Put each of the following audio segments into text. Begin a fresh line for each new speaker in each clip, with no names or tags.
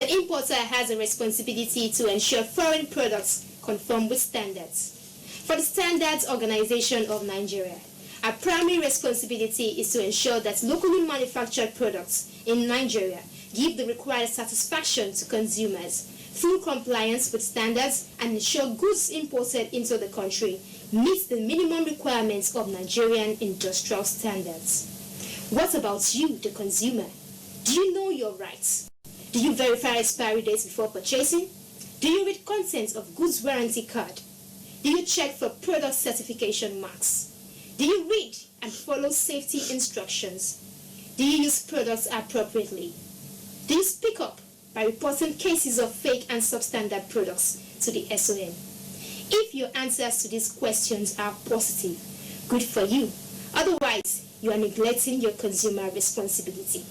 The importer has a responsibility to ensure foreign products conform with standards. For the Standards Organization of Nigeria, our primary responsibility is to ensure that locally manufactured products in Nigeria give the required satisfaction to consumers, full compliance with standards, and ensure goods imported into the country meet the minimum requirements of Nigerian industrial standards. What about you, the consumer? Do you know your rights? Do you verify expiry dates before purchasing? Do you read contents of goods warranty card? Do you check for product certification marks? Do you read and follow safety instructions? Do you use products appropriately? Do you speak up by reporting cases of fake and substandard products to the SOM? If your answers to these questions are positive, good for you. Otherwise, you are neglecting your consumer responsibility.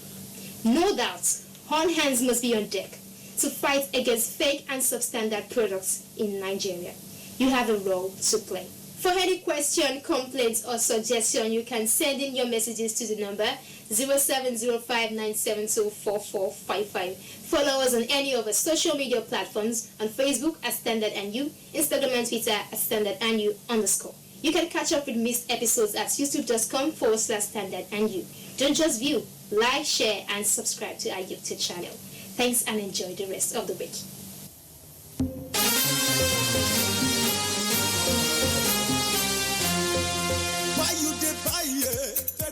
No doubt, all hands must be on deck to fight against fake and substandard products in Nigeria. You have a role to play. For any question, complaints, or suggestion, you can send in your messages to the number 0705-972-4455. Follow us on any of our social media platforms, on Facebook at StandardNU, Instagram and Twitter at StandardNU_. You can catch up with missed episodes at youtube.com/StandardNU. Don't just view, like, share, and subscribe to our YouTube channel. Thanks and enjoy the rest of the week.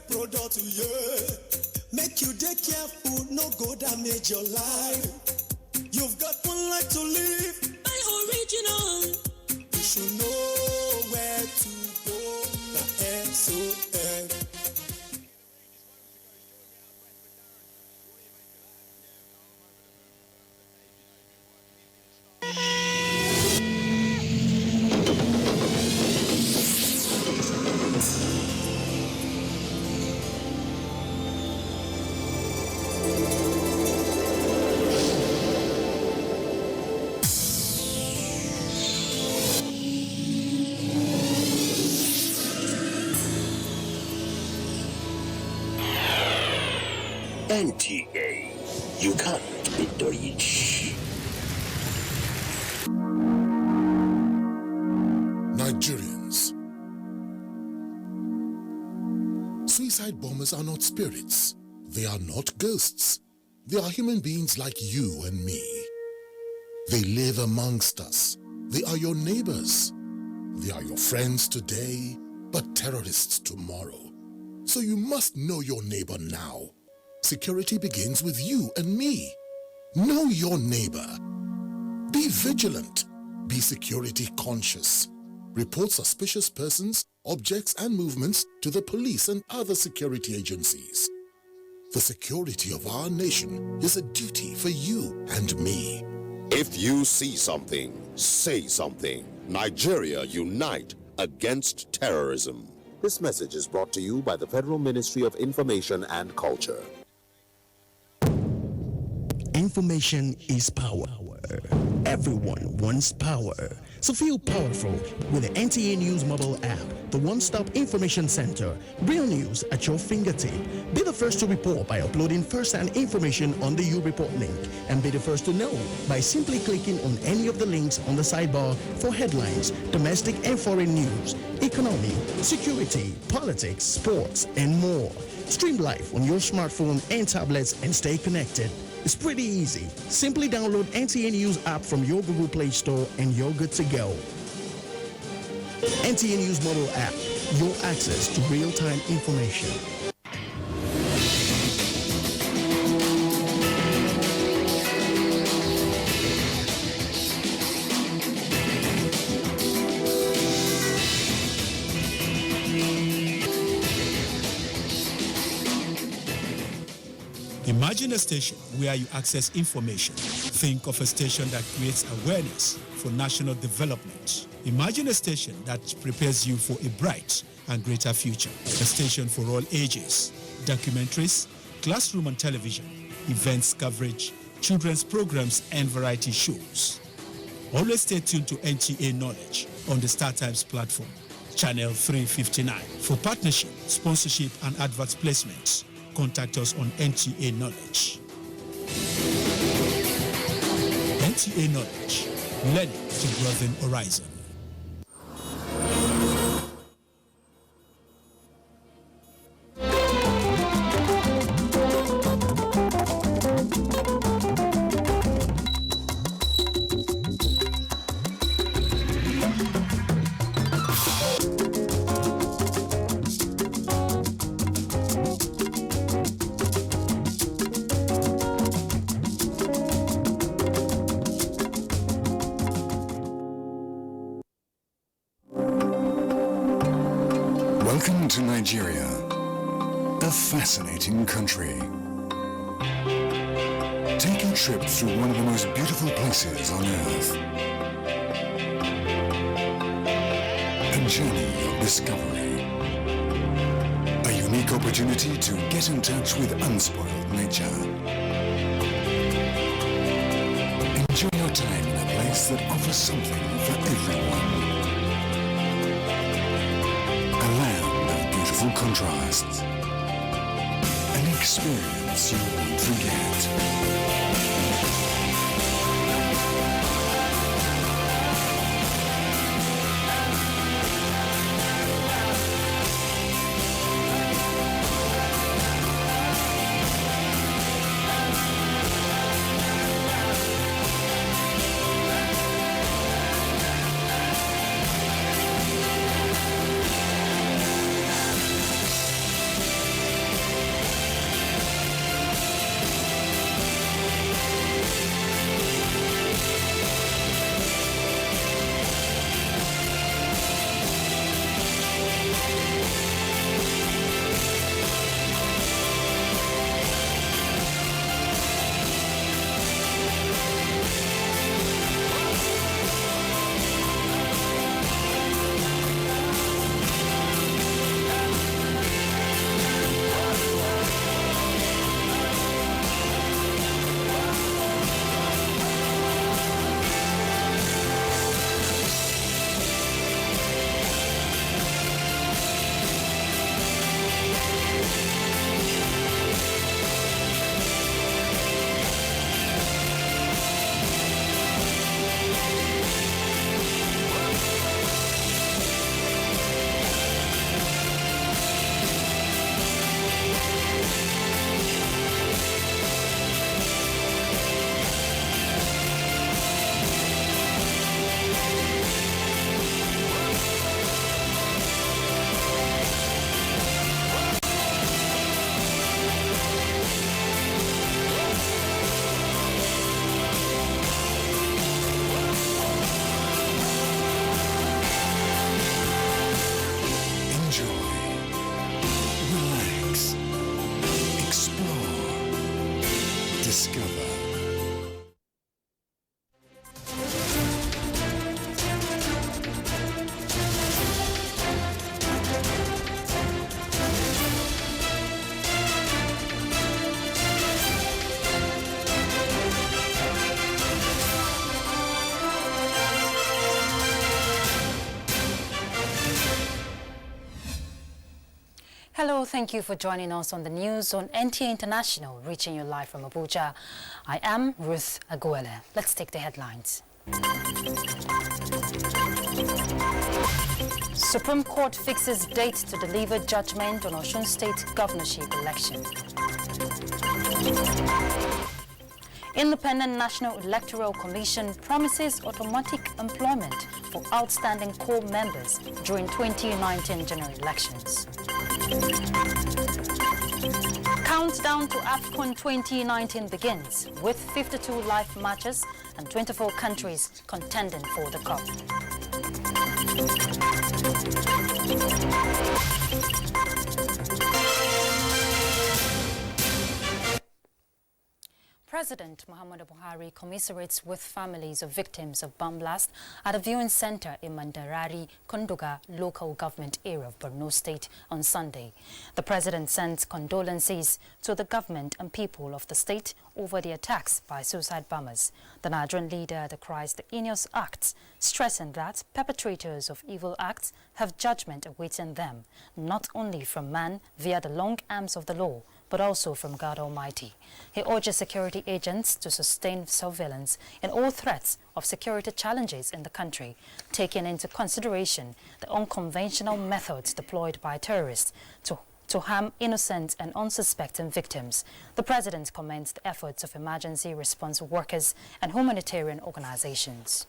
Product, make you dey careful, no go damage your life. You've got one life to live. Buy original. You should know where to go. The SOM.
NTA, you can't be Deutsch.
Nigerians. Suicide bombers are not spirits. They are not ghosts. They are human beings like you and me. They live amongst us. They are your neighbors. They are your friends today, but terrorists tomorrow. So you must know your neighbor now. Security begins with you and me. Know your neighbor. Be vigilant. Be security conscious. Report suspicious persons, objects, and movements to the police and other security agencies. The security of our nation is a duty for you and me.
If you see something, say something. Nigeria unite against terrorism.
This message is brought to you by the Federal Ministry of Information and Culture.
Information is power. Everyone wants power. So feel powerful with the NTA News mobile app, the one-stop information center. Real news at your fingertip. Be the first to report by uploading first-hand information on the U-Report link, and be the first to know by simply clicking on any of the links on the sidebar for headlines, domestic and foreign news, economy, security, politics, sports, and more. Stream live on your smartphone and tablets and stay connected. It's pretty easy. Simply download NTA News app from your Google Play Store and you're good to go. NTA News mobile app, your access to real-time information.
Imagine a station where you access information. Think of a station that creates awareness for national development. Imagine a station that prepares you for a bright and greater future. A station for all ages. Documentaries, classroom and television, events coverage, children's programs and variety shows. Always stay tuned to NTA Knowledge on the StarTimes platform, channel 359. For partnership, sponsorship and advert placements, contact us on NTA Knowledge. NTA Knowledge, learning to broaden horizon.
Welcome to Nigeria, a fascinating country. Take a trip through one of the most beautiful places on earth. A journey of discovery. A unique opportunity to get in touch with unspoiled nature. Enjoy your time in a place that offers something for everyone. A land of beautiful contrasts. An experience you won't forget.
Hello, thank you for joining us on the news on NTA International, reaching you live from Abuja. I am Ruth Aguele. Let's take the headlines. Supreme Court fixes date to deliver judgment on Osun State governorship election. Independent National Electoral Commission promises automatic employment for outstanding core members during 2019 general elections. Countdown to AFCON 2019 begins with 52 live matches and 24 countries contending for the cup. President Muhammadu Buhari commiserates with families of victims of bomb blast at a viewing center in Mandarari, Kondoga local government area of Borno State on Sunday. The president sends condolences to the government and people of the state over the attacks by suicide bombers. The Nigerian leader decries the heinous acts, stressing that perpetrators of evil acts have judgment awaiting them, not only from man via the long arms of the law, but also from God Almighty. He urges security agents to sustain surveillance in all threats of security challenges in the country, taking into consideration the unconventional methods deployed by terrorists to harm innocent and unsuspecting victims. The President commends the efforts of emergency response workers and humanitarian organizations.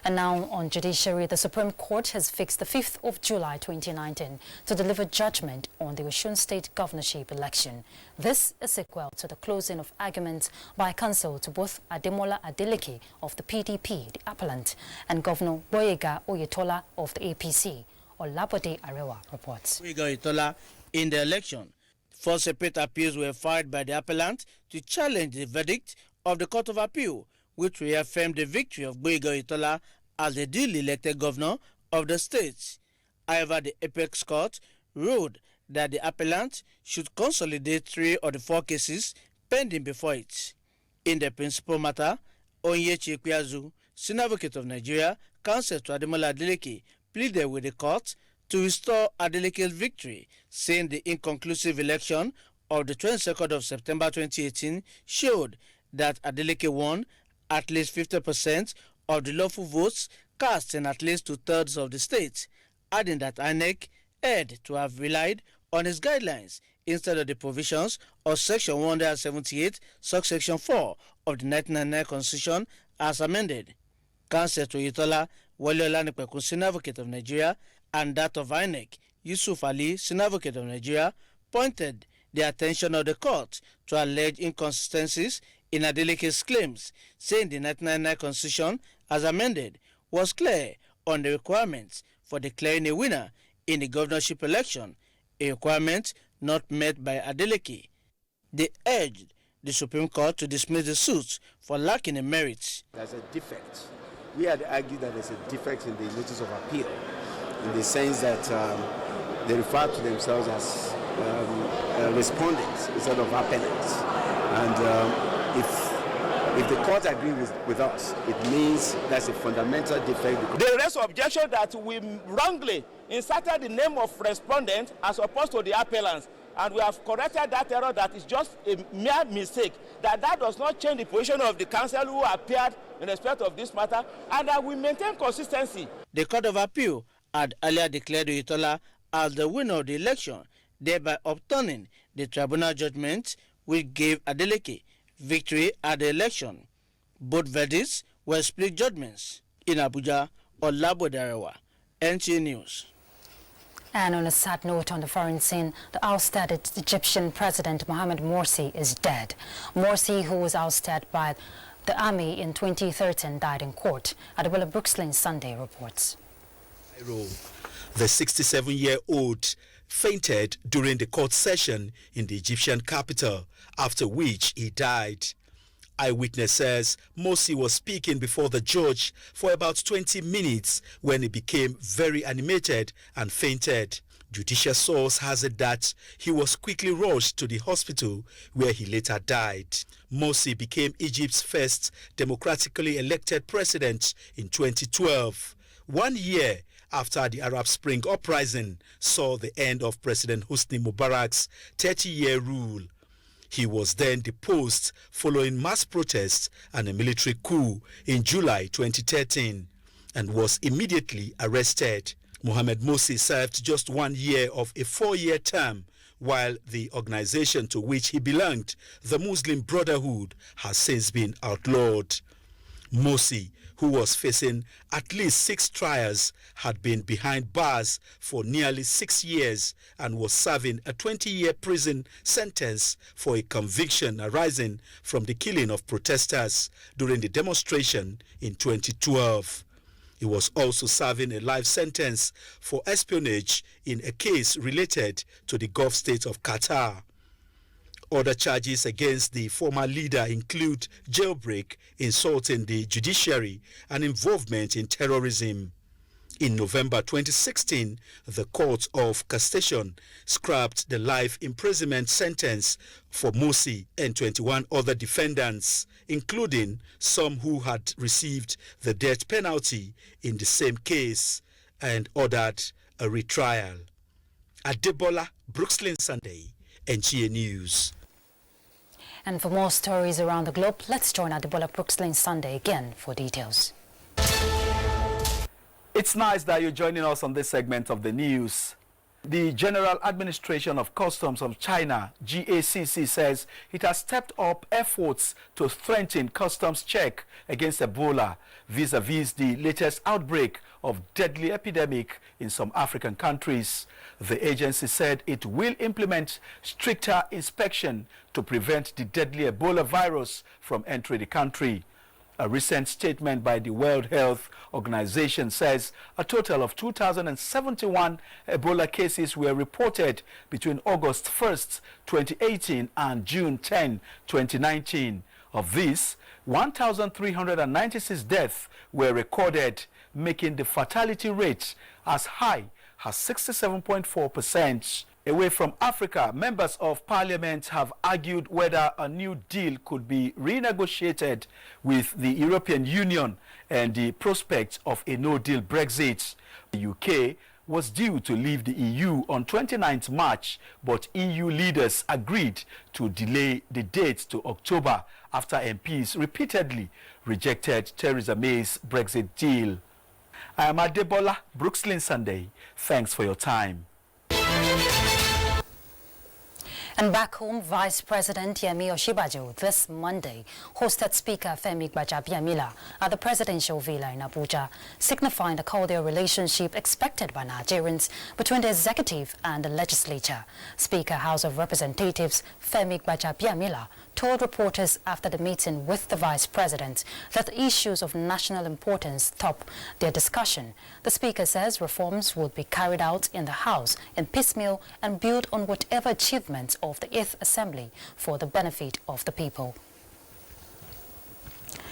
And now on judiciary, the Supreme Court has fixed the 5th of July 2019 to deliver judgment on the Osun State governorship election. This is sequel to the closing of arguments by counsel to both Ademola Adeleke of the PDP, the appellant, and Governor Boyega Oyetola of the APC. Olabode Arewa reports.
Boyega Oyetola in the election. 4 separate appeals were filed by the appellant to challenge the verdict of the Court of Appeal, which reaffirmed the victory of Boyega Oyetola as the duly elected governor of the state. However, the Apex Court ruled that the appellant should consolidate 3 of the 4 cases pending before it. In the principal matter, Onyechi Ekweazu, Senior Advocate of Nigeria, counsel to Ademola Adeleke, pleaded with the court to restore Adeleke's victory, saying the inconclusive election of the 22nd of September 2018 showed that Adeleke won at least 50% of the lawful votes cast in at least 2/3 of the state, adding that INEC had to have relied on his guidelines instead of the provisions of Section 178, subsection 4 of the 1999 Constitution as amended. Counsel to Oyetola, Wale Olanipekun, Senior Advocate of Nigeria, and that of INEC, Yusuf Ali, Senior Advocate of Nigeria, pointed the attention of the court to alleged inconsistencies in Adeleke's claims, saying the 1999 Constitution, as amended, was clear on the requirements for declaring a winner in the governorship election, a requirement not met by Adeleke. They urged the Supreme Court to dismiss the suits for lacking in merit.
There's a defect. We had argued that there's a defect in the notice of appeal, in the sense that they refer to themselves as respondents instead of appellants. And if the court agrees with us, it means that's a fundamental defect.
They raise objection that we wrongly inserted the name of respondent as opposed to the appellants, and we have corrected that error. That is just a mere mistake. That does not change the position of the counsel who appeared in respect of this matter, and that we maintain consistency.
The Court of Appeal had earlier declared Oyetola as the winner of the election, thereby overturning the tribunal judgment which gave Adeleke victory at the election. Both verdicts were split judgments. In Abuja, Olabode Arewa, NTA News.
And on a sad note on the foreign scene, the ousted Egyptian President Mohamed Morsi is dead. Morsi, who was ousted by the army in 2013, died in court. Adewale Brookslyn Sunday reports.
The 67-year-old fainted during the court session in the Egyptian capital, after which he died. Eyewitness says Morsi was speaking before the judge for about 20 minutes when he became very animated and fainted. Judicial source has it that he was quickly rushed to the hospital where he later died. Morsi became Egypt's first democratically elected president in 2012, 1 year after the Arab Spring uprising saw the end of President Hosni Mubarak's 30-year rule. He was then deposed following mass protests and a military coup in July 2013 and was immediately arrested. Mohamed Morsi served just 1 year of a 4-year term, while the organization to which he belonged, the Muslim Brotherhood, has since been outlawed. Morsi, who was facing at least 6 trials, had been behind bars for nearly 6 years and was serving a 20-year prison sentence for a conviction arising from the killing of protesters during the demonstration in 2012. He was also serving a life sentence for espionage in a case related to the Gulf state of Qatar. Other charges against the former leader include jailbreak, insulting the judiciary, and involvement in terrorism. In November 2016, the Court of Cassation scrapped the life imprisonment sentence for Morsi and 21 other defendants, including some who had received the death penalty in the same case, and ordered a retrial. Adebola Brookslyn Sunday, NTA News.
And for more stories around the globe, let's join Adebola Brooksland Sunday again for details.
It's nice that you're joining us on this segment of the news. The General Administration of Customs of China, GACC, says it has stepped up efforts to strengthen customs check against Ebola vis-a-vis the latest outbreak of deadly epidemic in some African countries. The agency said it will implement stricter inspection to prevent the deadly Ebola virus from entering the country. A recent statement by the World Health Organization says a total of 2,071 Ebola cases were reported between August 1st, 2018 and June 10, 2019. Of these, 1,396 deaths were recorded, making the fatality rate as high as 67.4%. Away from Africa, members of parliament have argued whether a new deal could be renegotiated with the European Union and the prospect of a no-deal Brexit. The UK was due to leave the EU on 29th March, but EU leaders agreed to delay the date to October after MPs repeatedly rejected Theresa May's Brexit deal. I am Adebola Brooksland Sunday. Thanks for your time.
And back home, Vice President Yemi Osinbajo this Monday hosted Speaker Femi Gbajabiamila at the presidential villa in Abuja, signifying the cordial relationship expected by Nigerians between the executive and the legislature. Speaker House of Representatives Femi Gbajabiamila told reporters after the meeting with the Vice President that issues of national importance top their discussion. The Speaker says reforms would be carried out in the House in piecemeal and build on whatever achievements of the 8th Assembly for the benefit of the people.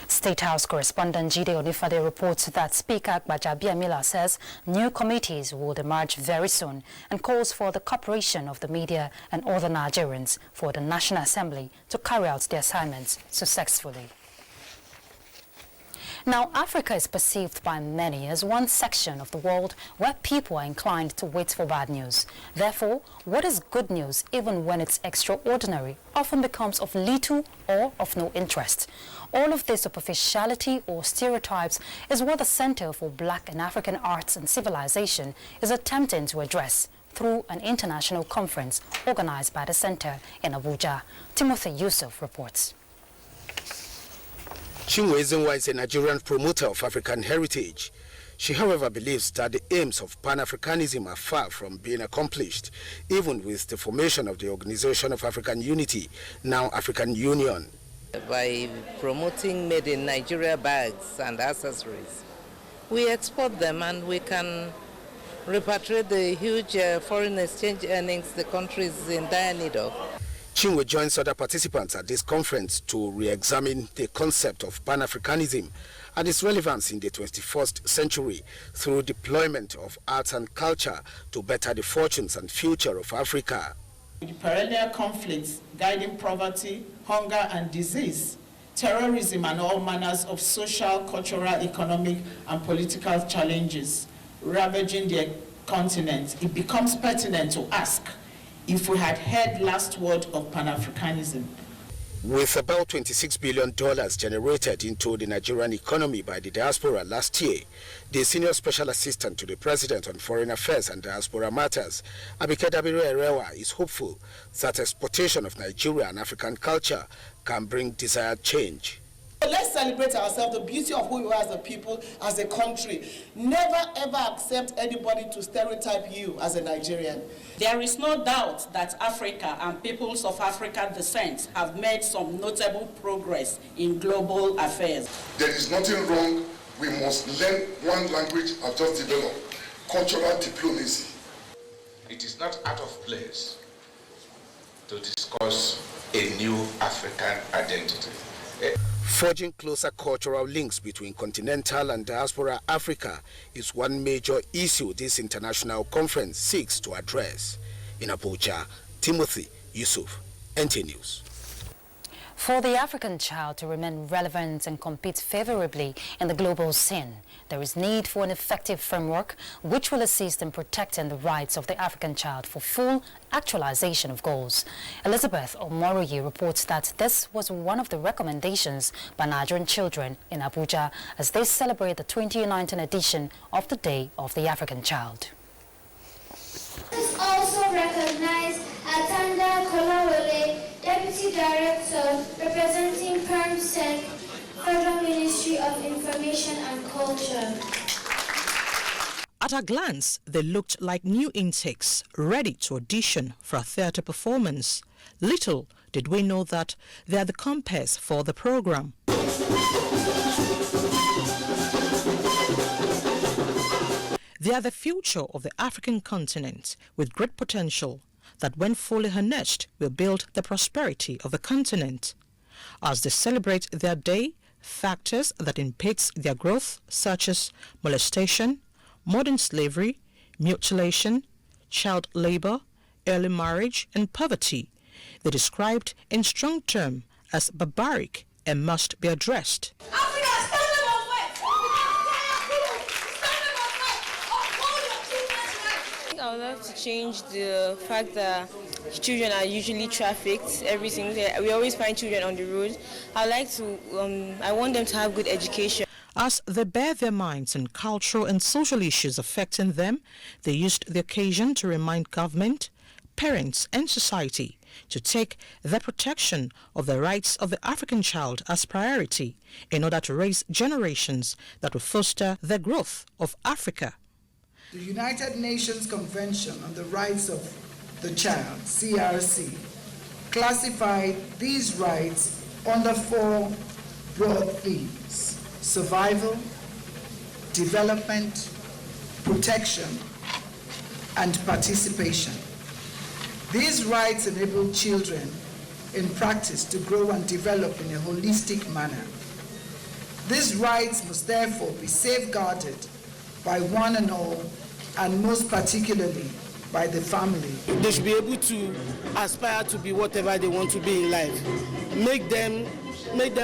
State House correspondent Jide Onifade reports that Speaker Gbajabiamila says new committees will emerge very soon and calls for the cooperation of the media and other Nigerians for the National Assembly to carry out their assignments successfully. Now, Africa is perceived by many as one section of the world where people are inclined to wait for bad news. Therefore, what is good news, even when it's extraordinary, often becomes of little or of no interest. All of this superficiality or stereotypes is what the Center for Black and African Arts and Civilization is attempting to address through an international conference organized by the center in Abuja. Timothy Yusuf reports.
Chinwe Ezenwa is a Nigerian promoter of African heritage. She, however, believes that the aims of Pan-Africanism are far from being accomplished, even with the formation of the Organization of African Unity, now African Union.
By promoting made in Nigeria bags and accessories, we export them and we can repatriate the huge foreign exchange earnings the country is in dire need of.
Chinwe joins other participants at this conference to re-examine the concept of Pan-Africanism and its relevance in the 21st century through deployment of arts and culture to better the fortunes and future of Africa.
With perennial conflicts guiding poverty, hunger and disease, terrorism and all manners of social, cultural, economic and political challenges ravaging the continent, it becomes pertinent to ask if we had heard last word of Pan-Africanism.
With about $26 billion generated into the Nigerian economy by the diaspora last year, the Senior Special Assistant to the President on Foreign Affairs and Diaspora Matters, Abike Dabiri Erewa, is hopeful that exportation of Nigeria and African culture can bring desired change.
Let's celebrate ourselves, the beauty of who we are as a people, as a country. Never ever accept anybody to stereotype you as a Nigerian.
There is no doubt that Africa and peoples of African descent have made some notable progress in global affairs.
There is nothing wrong. We must learn one language and just develop cultural diplomacy.
It is not out of place to discuss a new African identity.
Forging closer cultural links between continental and diaspora Africa is one major issue this international conference seeks to address. In Abuja, Timothy Yusuf, NT News.
For the African child to remain relevant and compete favorably in the global scene, there is need for an effective framework which will assist in protecting the rights of the African child for full actualization of goals. Elizabeth Omoroyi reports that this was one of the recommendations by Nigerian children in Abuja as they celebrate the 2019 edition of the Day of the African Child.
Let's also recognize Atanda Kolawole, Deputy Director representing PERMSEC, Federal Ministry of Information and Culture.
At a glance, they looked like new intakes ready to audition for a theatre performance. Little did we know that they are the compass for the program. They are the future of the African continent with great potential that when fully harnessed will build the prosperity of the continent. As they celebrate their day, factors that impede their growth such as molestation, modern slavery, mutilation, child labor, early marriage and poverty, they described in strong terms as barbaric and must be addressed.
I would love to change the fact that children are usually trafficked every single day. We always find children on the road. I want them to have good education.
As they bear their minds on cultural and social issues affecting them, they used the occasion to remind government, parents and society to take the protection of the rights of the African child as priority in order to raise generations that will foster the growth of Africa.
The United Nations Convention on the Rights of the Child, CRC, classified these rights under 4 broad themes: survival, development, protection, and participation. These rights enable children in practice to grow and develop in a holistic manner. These rights must therefore be safeguarded by one and all, and most particularly by the family.
They should be able to aspire to be whatever they want to be in life. Make them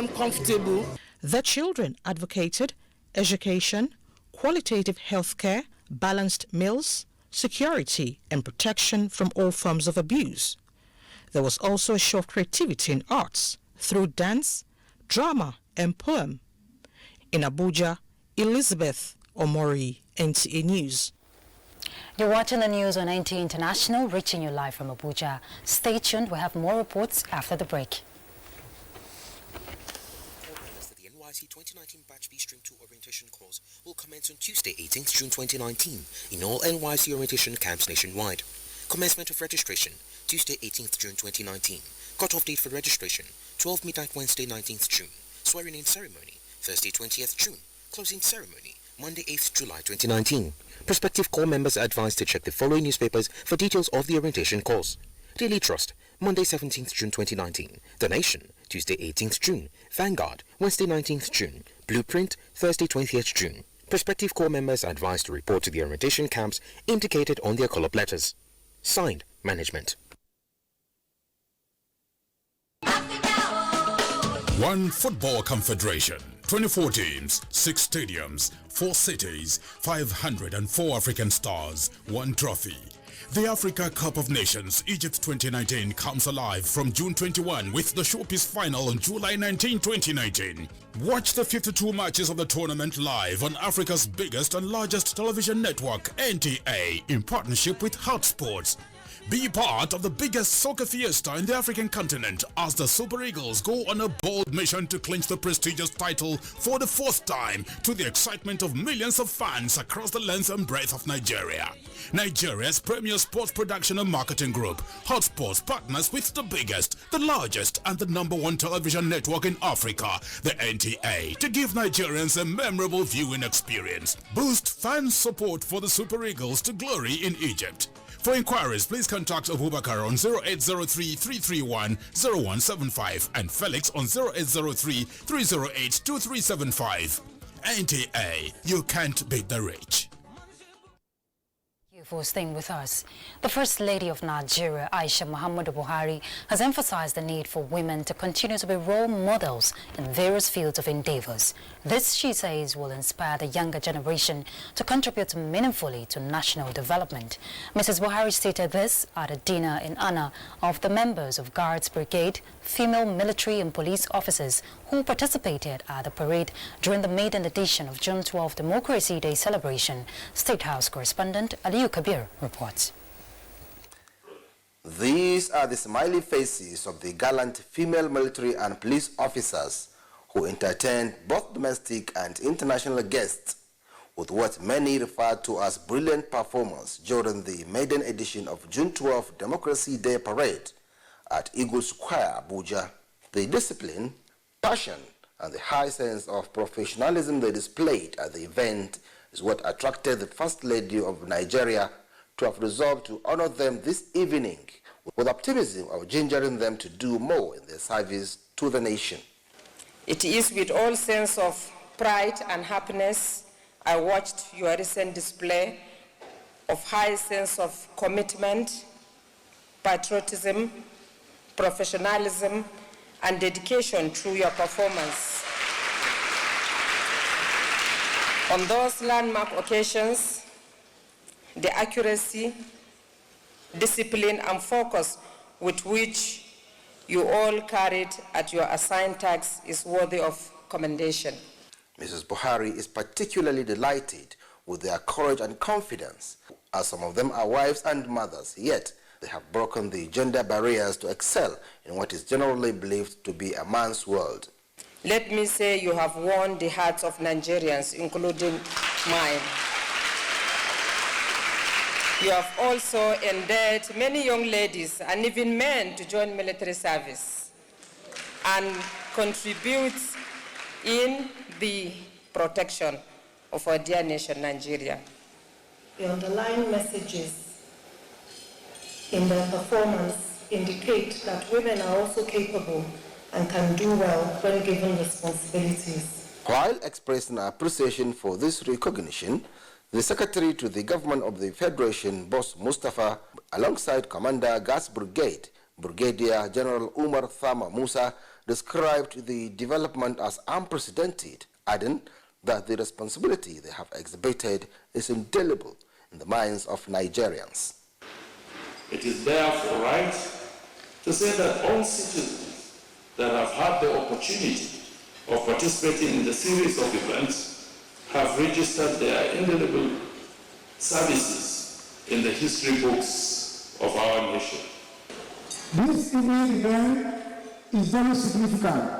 comfortable.
The children advocated education, qualitative health care, balanced meals, security and protection from all forms of abuse. There was also a show of creativity in arts through dance, drama and poem. In Abuja, Elizabeth Omori, NTA News.
You're watching the news on NTA International, reaching you live from Abuja. Stay tuned, we'll have more reports after the break.
The NYC 2019 Batch B Stream 2 orientation course will commence on Tuesday, 18th June 2019 in all NYC orientation camps nationwide. Commencement of registration, Tuesday, 18th June 2019. Cut-off date for registration, 12 midnight Wednesday, 19th June. Swearing-in ceremony, Thursday, 20th June. Closing ceremony, Monday, 8th July 2019. Prospective corps members are advised to check the following newspapers for details of the orientation course. Daily Trust, Monday 17th June 2019. The Nation, Tuesday 18th June. Vanguard, Wednesday 19th June. Blueprint, Thursday 20th June. Prospective corps members are advised to report to the orientation camps indicated on their call-up letters. Signed, Management.
One Football Confederation, 24 teams, 6 stadiums, 4 cities, 504 African stars, 1 trophy. The Africa Cup of Nations Egypt 2019 comes alive from June 21 with the showpiece final on July 19, 2019. Watch the 52 matches of the tournament live on Africa's biggest and largest television network, NTA, in partnership with Hotsports. Be part of the biggest soccer fiesta in the African continent as the Super Eagles go on a bold mission to clinch the prestigious title for the 4th time, to the excitement of millions of fans across the length and breadth of Nigeria. Nigeria's premier sports production and marketing group, Hotsports, partners with the biggest, the largest and the #1 television network in Africa, the NTA, to give Nigerians a memorable viewing experience. Boost fan support for the Super Eagles to glory in Egypt. For inquiries, please contact Abubakar on 0803-331-0175 and Felix on 0803-308-2375. NTA, you can't beat the rich.
For staying with us. The First Lady of Nigeria, Aisha Muhammadu Buhari, has emphasized the need for women to continue to be role models in various fields of endeavors. This, she says, will inspire the younger generation to contribute meaningfully to national development. Mrs. Buhari stated this at a dinner in honor of the members of Guards Brigade, female military and police officers who participated at the parade during the maiden edition of June 12 Democracy Day celebration. State House correspondent Aliyu Kabir reports.
These are the smiley faces of the gallant female military and police officers who entertained both domestic and international guests with what many refer to as brilliant performance during the maiden edition of June 12 Democracy Day parade at Eagle Square, Abuja. The discipline, passion, and the high sense of professionalism they displayed at the event is what attracted the First Lady of Nigeria to have resolved to honor them this evening with optimism of gingering them to do more in their service to the nation.
It is with all sense of pride and happiness I watched your recent display of high sense of commitment, patriotism, professionalism, and dedication through your performance. On those landmark occasions, the accuracy, discipline, and focus with which you all carried at your assigned tasks is worthy of commendation.
Mrs. Buhari is particularly delighted with their courage and confidence, as some of them are wives and mothers, yet they have broken the gender barriers to excel in what is generally believed to be a man's world.
Let me say you have won the hearts of Nigerians, including mine. You have also endeared many young ladies and even men to join military service and contribute in the protection of our dear nation, Nigeria.
The underlying messages in their performance indicate that women are also capable and can do well when given responsibilities.
While expressing appreciation for this recognition, the Secretary to the Government of the Federation, Boss Mustafa, alongside Commander Gas Brigade, Brigadier General Umar Thama Musa, described the development as unprecedented, adding that the responsibility they have exhibited is indelible in the minds of Nigerians.
It is therefore right to say that all citizens that have had the opportunity of participating in the series of events have registered their indelible services in the history books of our nation.
This evening event is very significant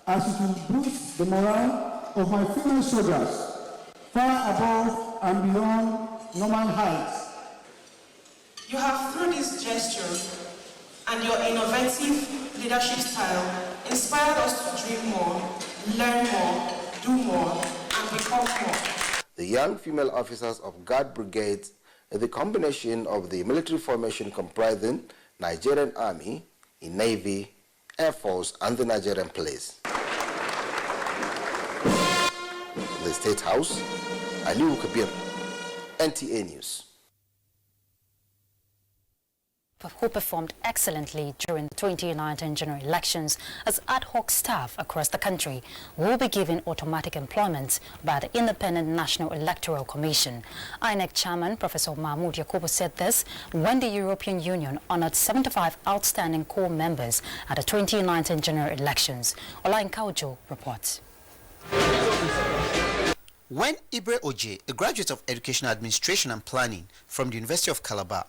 as it will boost the morale of my female soldiers far above and beyond normal heights.
You have, through this gesture and your innovative leadership style, inspired us to dream more, learn more, do more, and become more.
The young female officers of Guard Brigades are the combination of the military formation comprising Nigerian Army, Navy, Air Force, and the Nigerian Police. The State House, Aliyu Kabir, NTA News.
Who performed excellently during the 2019 general elections as ad hoc staff across the country will be given automatic employment by the Independent National Electoral Commission. INEC Chairman Professor Mahmoud Yakubu said this when the European Union honored 75 outstanding core members at the 2019 general elections. Olain Kaujo reports.
When Ibre Oje, a graduate of Educational Administration and Planning from the University of Calabar,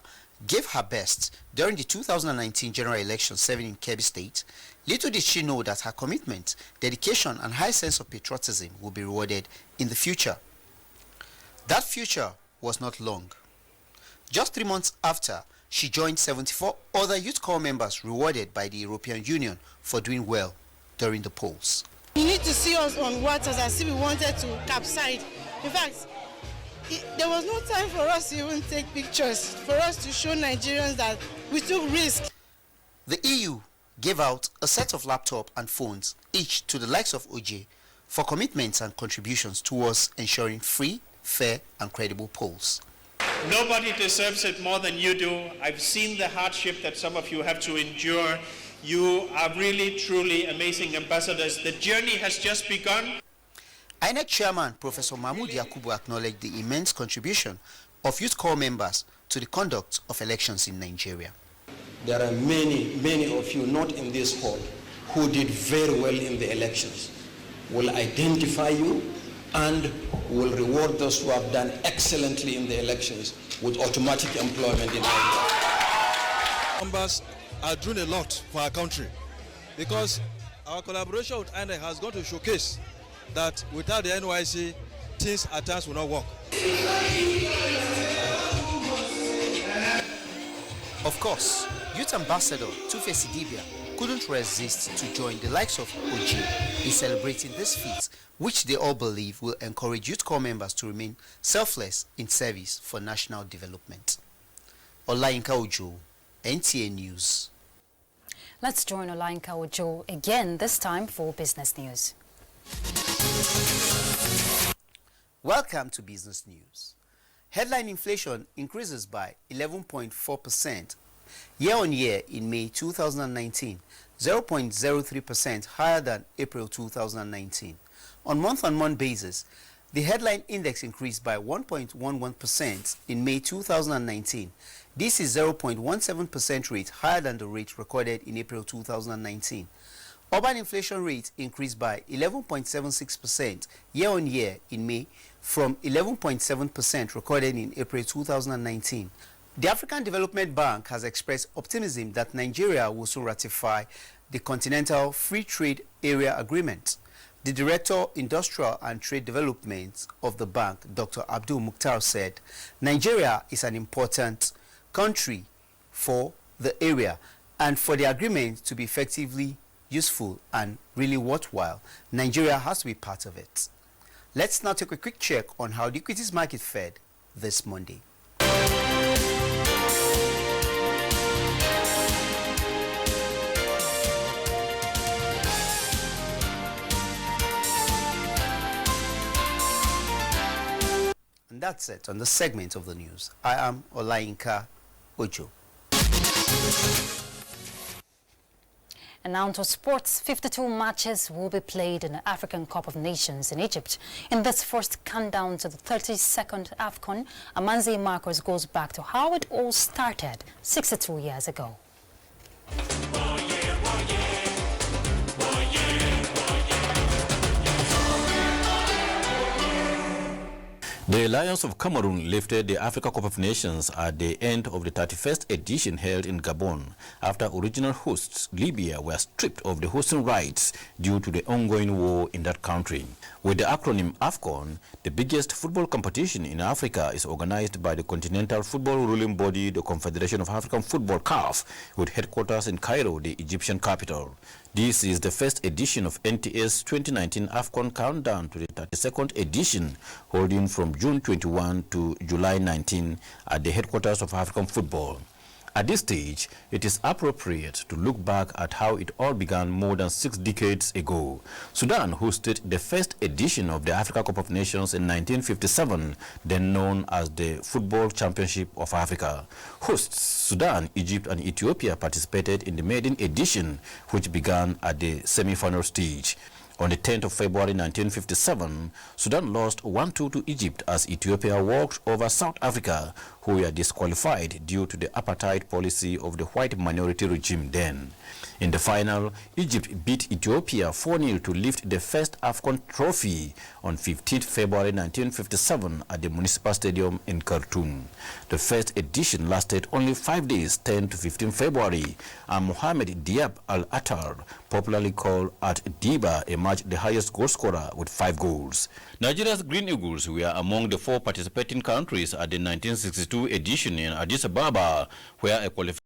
gave her best during the 2019 general election serving in Kebbi State, little did she know that her commitment, dedication, and high sense of patriotism would be rewarded in the future. That future was not long. Just 3 months after, she joined 74 other Youth Corps members rewarded by the European Union for doing well during the polls.
You need to see us on waters as if we wanted to capsize. In fact, there was no time for us to even take pictures, for us to show Nigerians that we took risks.
The EU gave out a set of laptops and phones, each to the likes of OJ, for commitments and contributions towards ensuring free, fair, and credible polls.
Nobody deserves it more than you do. I've seen the hardship that some of you have to endure. You are really, truly amazing ambassadors. The journey has just begun.
INEC Chairman Professor Mahmoud Yakubu acknowledged the immense contribution of youth corps members to the conduct of elections in Nigeria.
There are many of you not in this hall who did very well in the elections. We'll identify you and will reward those who have done excellently in the elections with automatic employment in Nigeria.
Numbers are doing a lot for our country because our collaboration with INEC has gone to showcase that without the NYC, things at times will not work.
Of course, Youth Ambassador Tufe Sidibia couldn't resist to join the likes of OJ in celebrating this feat, which they all believe will encourage youth corps members to remain selfless in service for national development. Olayinka Ojo, NTA News.
Let's join Olayinka Ojo again, this time for business news.
Welcome to Business News. Headline inflation increases by 11.4% year-on-year in May 2019, 0.03% higher than April 2019. On month-on-month basis, the headline index increased by 1.11% in May 2019. This is 0.17% rate higher than the rate recorded in April 2019. Urban inflation rate increased by 11.76% year-on-year in May from 11.7% recorded in April 2019. The African Development Bank has expressed optimism that Nigeria will soon ratify the Continental Free Trade Area Agreement. The Director, Industrial and Trade Development of the bank, Dr. Abdul Mukhtar, said, Nigeria is an important country for the area, and for the agreement to be effectively useful and really worthwhile, Nigeria has to be part of it. Let's now take a quick check on how the equities market fared this Monday. And that's it on the segment of the news. I am Olayinka Ojo.
And now to sports. 52 matches will be played in the African Cup of Nations in Egypt. In this first countdown to the 32nd AFCON, Amanzi Marcos goes back to how it all started 62 years ago.
The Lions of Cameroon lifted the Africa Cup of Nations at the end of the 31st edition held in Gabon after original hosts Libya were stripped of the hosting rights due to the ongoing war in that country. With the acronym AFCON, the biggest football competition in Africa is organized by the continental football ruling body, the Confederation of African Football (CAF), with headquarters in Cairo, the Egyptian capital. This is the first edition of NTA's 2019 AFCON countdown to the 32nd edition, holding from June 21 to July 19 at the headquarters of African football. At this stage, it is appropriate to look back at how it all began more than 6 decades ago. Sudan hosted the first edition of the Africa Cup of Nations in 1957, then known as the Football Championship of Africa. Hosts Sudan, Egypt, and Ethiopia participated in the maiden edition, which began at the semi-final stage. On the 10th of February 1957, Sudan lost 1-2 to Egypt as Ethiopia walked over South Africa, who were disqualified due to the apartheid policy of the white minority regime then. In the final, Egypt beat Ethiopia 4-0 to lift the first AFCON trophy on 15th February 1957 at the Municipal Stadium in Khartoum. The first edition lasted only 5 days, 10 to 15 February, and Mohamed Diab Al-Attar, popularly called at Diba, emerged the highest goal scorer with 5 goals. Nigeria's Green Eagles were among the 4 participating countries at the 1962 edition in Addis Ababa, where a qualification